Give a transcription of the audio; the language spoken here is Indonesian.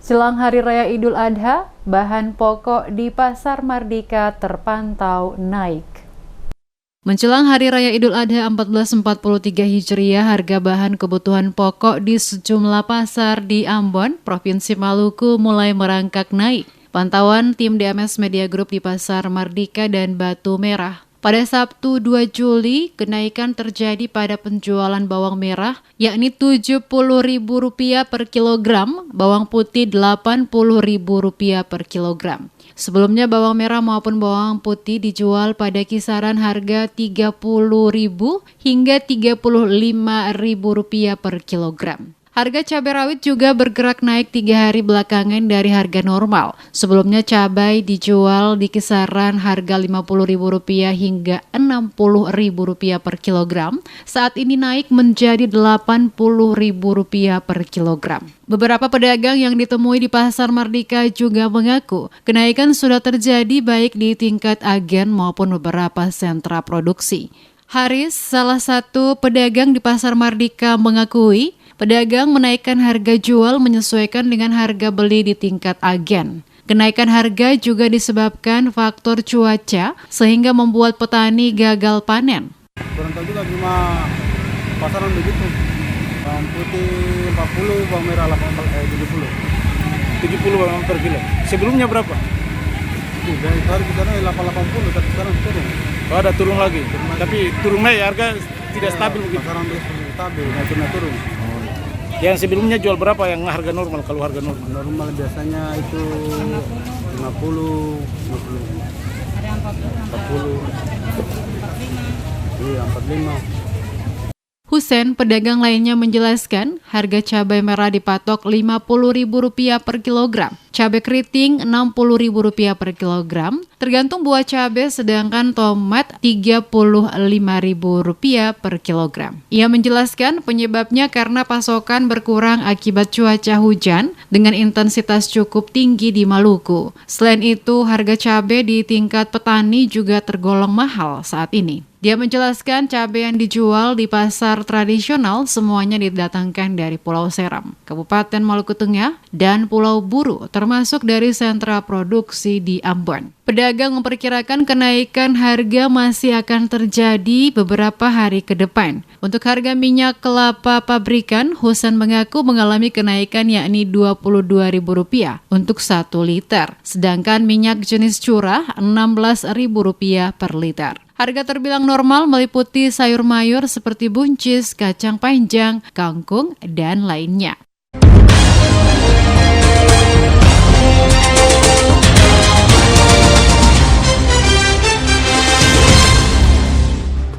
Jelang Hari Raya Idul Adha, bahan pokok di Pasar Mardika terpantau naik. Menjelang Hari Raya Idul Adha 1443 Hijriah, harga bahan kebutuhan pokok di sejumlah pasar di Ambon, Provinsi Maluku mulai merangkak naik. Pantauan tim DMS Media Group di Pasar Mardika dan Batu Merah. Pada Sabtu 2 Juli, kenaikan terjadi pada penjualan bawang merah, yakni Rp70.000 per kilogram, bawang putih Rp80.000 per kilogram. Sebelumnya bawang merah maupun bawang putih dijual pada kisaran harga Rp30.000 hingga Rp35.000 per kilogram. Harga cabai rawit juga bergerak naik 3 hari belakangan dari harga normal. Sebelumnya cabai dijual di kisaran harga Rp50.000 hingga Rp60.000 per kilogram. Saat ini naik menjadi Rp80.000 per kilogram. Beberapa pedagang yang ditemui di Pasar Mardika juga mengaku kenaikan sudah terjadi baik di tingkat agen maupun beberapa sentra produksi. Haris, salah satu pedagang di Pasar Mardika, mengakui pedagang menaikkan harga jual menyesuaikan dengan harga beli di tingkat agen. Kenaikan harga juga disebabkan faktor cuaca sehingga membuat petani gagal panen. Kurang tahu juga cuma pasaran begitu. Bawang putih 40, bawang merah 70. 70 bawang per kilo. Sebelumnya berapa? Dari hari kita 880, tapi sekarang turun. Oh, ada turun lagi. Tapi turun naik, harga tidak stabil begitu. Pasaran stabil, naik turun. Yang sebelumnya jual berapa yang harga normal kalau harga normal? Normal biasanya itu 50, 50. Ada 40. 40. Iya, 45. Husen, pedagang lainnya menjelaskan, harga cabai merah dipatok Rp50.000 per kilogram, cabai keriting Rp60.000 per kilogram, tergantung buah cabai, sedangkan tomat Rp35.000 per kilogram. Ia menjelaskan penyebabnya karena pasokan berkurang akibat cuaca hujan dengan intensitas cukup tinggi di Maluku. Selain itu, harga cabai di tingkat petani juga tergolong mahal saat ini. Dia menjelaskan cabai yang dijual di pasar tradisional semuanya didatangkan dari Pulau Seram, Kabupaten Maluku Tengah, dan Pulau Buru, termasuk dari sentra produksi di Ambon. Pedagang memperkirakan kenaikan harga masih akan terjadi beberapa hari ke depan. Untuk harga minyak kelapa pabrikan, Husen mengaku mengalami kenaikan yakni Rp22.000 untuk 1 liter, sedangkan minyak jenis curah Rp16.000 per liter. Harga terbilang normal meliputi sayur mayur seperti buncis, kacang panjang, kangkung, dan lainnya.